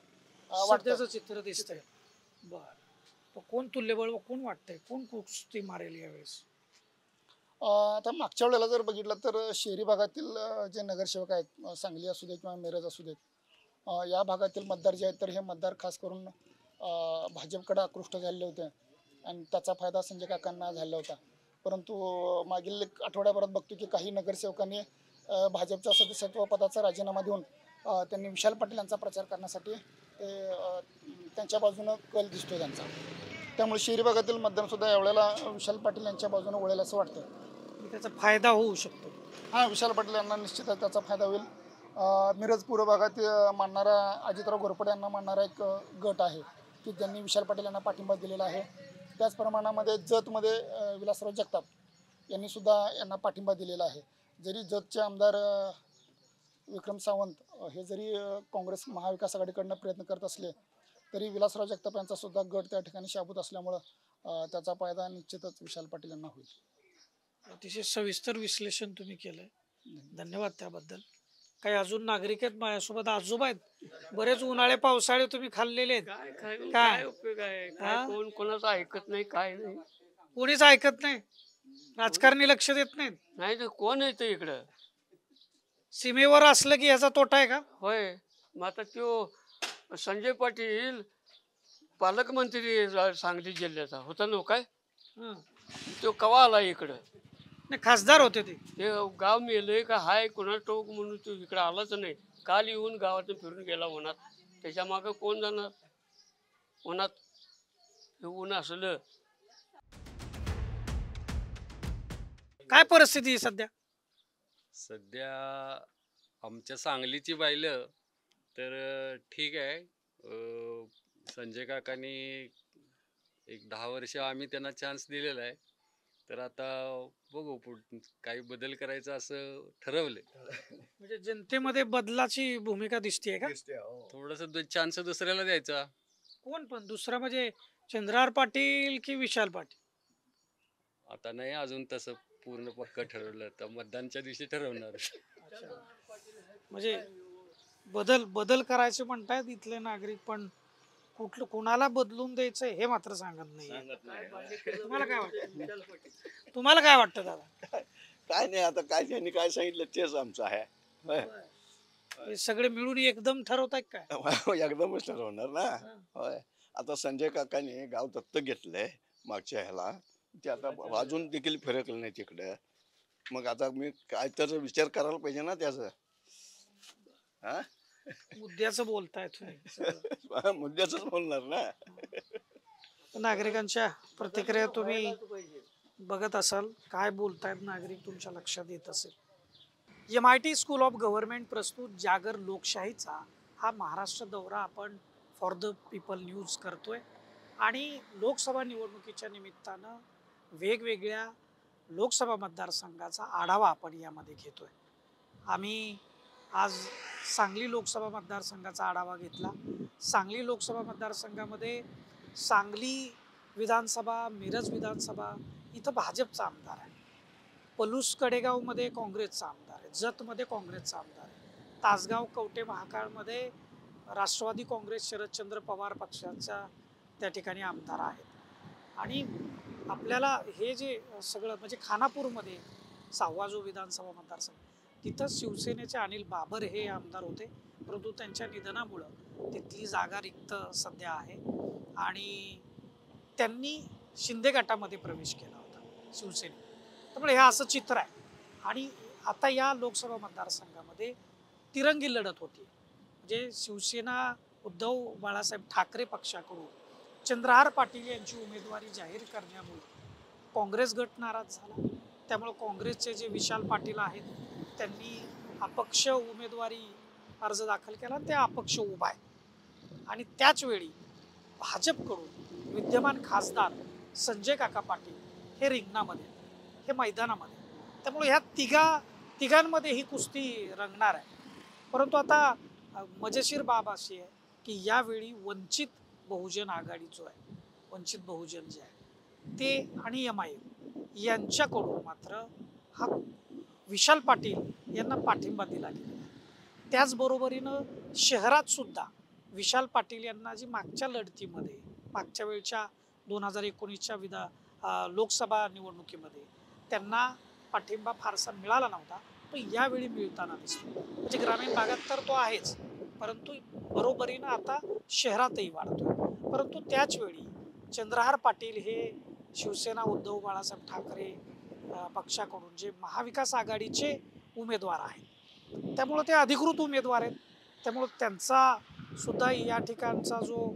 वाटतं. चित्र दिसतंय. बरं, कोण तुल्यबळ कोण वाटतंय, कोण कुस्ती मारेल यावेळेस? आता मागच्या वेळेला जर बघितलं तर शहरी भागातील जे नगरसेवक आहेत, सांगली असू दे किंवा मिरज असू देत, या भागातील मतदार जे आहेत तर हे मतदार खास करून भाजपकडे आकृष्ट झालेले होते आणि त्याचा फायदा संजय काकांना झाला होता. परंतु मागील आठवड्याभरात बघतो की काही नगरसेवकांनी भाजपच्या सदस्यत्व पदाचा राजीनामा देऊन त्यांनी विशाल पाटील यांचा प्रचार करण्यासाठी त्यांच्या बाजूनं कल दिसतो त्यांचा. त्यामुळे शहरी भागातील मतदारसुद्धा यावेळेला विशाल पाटील यांच्या बाजूने वळेल असं वाटतं. त्याचा फायदा होऊ शकतो. हां, विशाल पाटील यांना निश्चितच त्याचा फायदा होईल. मिरज पूर्व भागात मानणारा अजितराव घोरपडे यांना मानणारा एक गट आहे की ज्यांनी विशाल पाटील यांना पाठिंबा दिलेला आहे. त्याच प्रमाणामध्ये जतमध्ये विलासराव जगताप यांनी सुद्धा यांना पाठिंबा दिलेला आहे. जरी जतचे आमदार विक्रम सावंत हे जरी काँग्रेस महाविकास आघाडीकडनं प्रयत्न करत असले तरी विलासराव जगताप यांचा सुद्धा गट त्या ठिकाणी शाबूत असल्यामुळं त्याचा फायदा निश्चितच विशाल पाटील यांना होईल. अतिशय सविस्तर विश्लेषण तुम्ही केलंय, धन्यवाद त्याबद्दल. काही अजून नागरिक आहेत माझ्यासोबत, आजोबा आहेत, बरेच उन्हाळे पावसाळे तुम्ही खाल्लेले आहेत. काय उपयोग आहे? कोण कोणाचं ऐकत नाही, काय नाही, कोणीच ऐकत नाही. राजकारणी लक्ष देत नाहीत. नाही तर कोण येतं इकडं? सीमेवर असलं की याचा तोटा आहे का? होय. मग आता तो संजय पाटील पालकमंत्री सांगली जिल्ह्याचा होता ना काय, तो कवा आला इकडं? नाही, खासदार होते ते. गाव मेलंय का हाय कुणा टोक म्हणून तो इकडे आलाच नाही. काल येऊन गावातून फिरून गेला उन्हात. त्याच्या मागं कोण जाणार उन्हात? ऊन असलं. काय परिस्थिती सध्या? सध्या आमच्या सांगलीची पाहिलं तर ठीक आहे. संजय काकांनी एक 10 वर्ष आम्ही त्यांना चान्स दिलेला आहे. तर आता बघू काही बदल करायचा असं ठरवलंय. म्हणजे जनतेमध्ये बदलाची भूमिका दिसते का? थोडस चान्स दुसऱ्याला द्यायचा. कोण पण दुसरा म्हणजे चंद्रहार पाटील की विशाल पाटील? आता नाही अजून तसं पूर्ण पक्क ठरवलं, तर मतदानच्या दिवशी ठरवणार. म्हणजे बदल करायचे म्हणतायत इथले नागरिक, पण कुठलं कुणाला बदलून द्यायचंय हे मात्र सांगत नाही. तुम्हाला काय वाटतं? तुम्हाला काय वाटतं दादा? काय नाही, आता काय त्यांनी काय सांगितलं तेच आमचं आहे. हे सगळे मिळून एकदम ठरवताय काय? एकदमच ठरवणार ना. होय. आता संजय काकांनी गाव दत्तक घेतलंय मागच्या ह्याला, ते आता अजून देखील फिरकलं नाही तिकडे. मग आता मी काय तर विचार करायला पाहिजे ना त्याचं. हा, मुद्द्याचं बोलताय तुम्ही. मुद्द्याच बोलणार ना. नागरिकांच्या प्रतिक्रिया तुम्ही बघत असाल, काय बोलतायत नागरिक तुमच्या लक्षात येत असेल. MIT स्कूल ऑफ गव्हर्नमेंट प्रस्तुत जागर लोकशाहीचा हा महाराष्ट्र दौरा आपण फॉर द पीपल न्यूज करतोय आणि लोकसभा निवडणुकीच्या निमित्तानं वेगवेगळ्या लोकसभा मतदारसंघाचा आढावा आपण यामध्ये घेतोय. आम्ही आज सांगली लोकसभा मतदारसंघाचा आढावा घेतला. सांगली लोकसभा मतदारसंघामध्ये सांगली विधानसभा, मिरज विधानसभा इथं भाजपचा आमदार आहे. पलूस कडेगावमध्ये काँग्रेसचा आमदार आहे. जतमध्ये काँग्रेसचा आमदार आहे. तासगाव कवटे महाकाळमध्ये राष्ट्रवादी काँग्रेस शरदचंद्र पवार पक्षाचा त्या ठिकाणी आमदार आहेत. आणि आपल्याला हे जे सगळं म्हणजे खानापूरमध्ये 6वा जो विधानसभा मतदारसंघ तिथं शिवसेनेचे अनिल बाबर हे आमदार होते, परंतु त्यांच्या निधनामुळं तिथली जागा रिक्त सध्या आहे आणि त्यांनी शिंदे गटामध्ये प्रवेश केला होता शिवसेने. त्यामुळे हे असं चित्र आहे. आणि आता या लोकसभा मतदारसंघामध्ये तिरंगी लढत होती. म्हणजे शिवसेना उद्धव बाळासाहेब ठाकरे पक्षाकडून चंद्रहार पाटील यांची उमेदवारी जाहीर करण्यामुळे काँग्रेस गट नाराज झाला. त्यामुळे काँग्रेसचे जे विशाल पाटील आहेत त्यांनी अपक्ष उमेदवारी अर्ज दाखल केला, ते अपक्ष उभा आहे. आणि त्याच वेळी भाजपकडून विद्यमान खासदार संजय काका पाटील हे रिंगणामध्ये, हे मैदानामध्ये. त्यामुळे ह्या तिघांमध्ये ही कुस्ती रंगणार आहे. परंतु आता मजेशीर बाब अशी आहे की यावेळी वंचित बहुजन आघाडी जो आहे, वंचित बहुजन जे आहे ते आणि MIM यांच्याकडून मात्र हा विशाल पाटील यांना पाठिंबा दिला गेला. त्याचबरोबरीनं शहरात सुद्धा विशाल पाटील यांना जी मागच्या लढतीमध्ये, मागच्या वेळच्या 2019च्या लोकसभा निवडणुकीमध्ये त्यांना पाठिंबा फारसा मिळाला नव्हता, तो यावेळी मिळताना दिसतो. म्हणजे ग्रामीण भागात तर तो आहेच, परंतु बरोबरीनं आता शहरातही वाढतो. परंतु त्याच वेळी चंद्रहार पाटील हे शिवसेना उद्धव बाळासाहेब ठाकरे पक्षाकडून जे महाविकास आघाडीचे उमेदवार आहेत, त्यामुळं ते अधिकृत उमेदवार आहेत. त्यामुळं त्यांचा सुद्धा या ठिकाणचा जो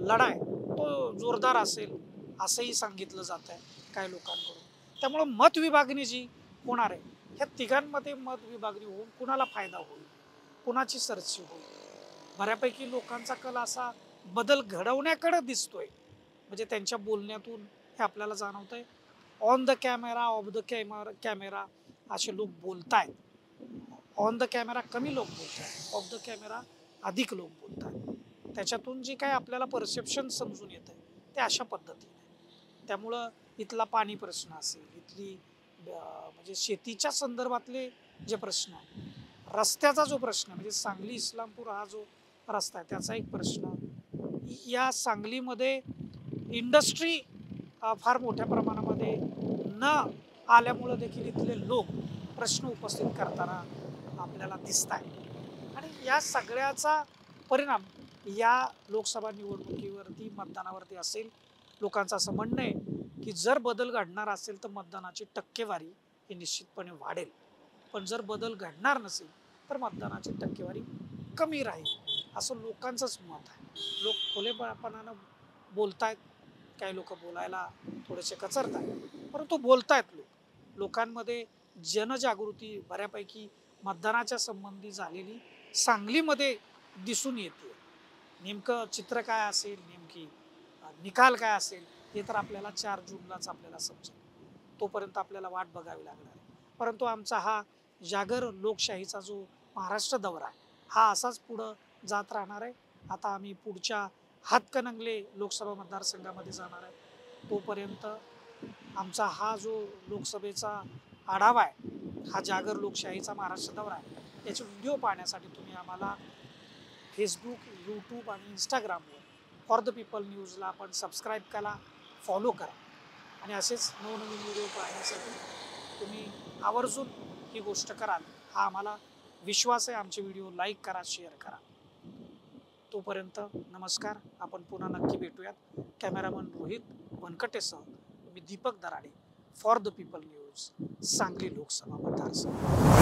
लढा आहे तो जोरदार असेल असंही सांगितलं जात आहे काही लोकांकडून. त्यामुळं मत विभागणी जी होणार आहे, ह्या तिघांमध्ये मत विभागणी होऊन कुणाला फायदा होईल, कुणाची सरशी होईल, बऱ्यापैकी लोकांचा कल असा बदल घडवण्याकडे दिसतोय. म्हणजे त्यांच्या बोलण्यातून हे आपल्याला जाणवतंय. On the camera, off the camera असे लोक बोलतायत. ऑन द कॅमेरा कमी लोक बोलतात, ऑफ द कॅमेरा अधिक लोक बोलतात. त्याच्यातून जे काय आपल्याला परसेप्शन समजून येत आहे ते अशा पद्धतीने. त्यामुळं इथला पाणी प्रश्न असेल, इथली म्हणजे शेतीच्या संदर्भातले जे प्रश्न, रस्त्याचा जो प्रश्न म्हणजे सांगली इस्लामपूर हा जो रस्ता आहे त्याचा एक प्रश्न, या सांगलीमध्ये इंडस्ट्री फार मोठ्या प्रमाणामध्ये न आल्यामुळं देखील इथले लोक प्रश्न उपस्थित करताना आपल्याला दिसत आहे. आणि या सगळ्याचा परिणाम या लोकसभा निवडणुकीवरती, मतदानावरती असेल. लोकांचं असं म्हणणं आहे की जर बदल घडणार असेल तर मतदानाची टक्केवारी ही निश्चितपणे वाढेल, पण जर बदल घडणार नसेल तर मतदानाची टक्केवारी कमी राहील, असं लोकांचंच मत आहे. लोक खुलेपणानं बोलतायत, काही लोक बोलायला थोडेसे कचरत आहेत, परंतु बोलतायत. लोकांमध्ये जनजागृती बऱ्यापैकी मतदानाच्या संबंधी झालेली सांगलीमध्ये दिसून येते. नेमकं चित्र काय असेल, नेमकी निकाल काय असेल हे तर आपल्याला 4 जूनलाच आपल्याला समजेल. तोपर्यंत आपल्याला वाट बघावी लागणार आहे. परंतु आमचा हा जागर लोकशाहीचा जो महाराष्ट्र दौरा आहे हा असाच पुढं जात राहणार आहे. आता आम्ही पुढच्या हातकणंगले लोकसभा मतदारसंघामध्ये जाणार आहे. तोपर्यंत आमचा हा जो लोकसभेचा आढावा आहे, हा जागर लोकशाहीचा महाराष्ट्र दौरा आहे, याचे व्हिडिओ पाहण्यासाठी तुम्ही आम्हाला फेसबुक, यूट्यूब आणि इंस्टाग्रामवर फॉर द पीपल न्यूजला आपण सबस्क्राईब करा, फॉलो करा. आणि असेच नवनवीन व्हिडिओ पाहण्यासाठी तुम्ही आवर्जून ही गोष्ट कराल हा आम्हाला विश्वास आहे. आमचे व्हिडिओ लाईक करा, शेअर करा. तोपर्यंत नमस्कार. आपण पुन्हा नक्की भेटूयात. कॅमेरामन रोहित वनकटेसह मी Deepak Darade, for the people news, Sangli Lok Sabha मतदारसंघ.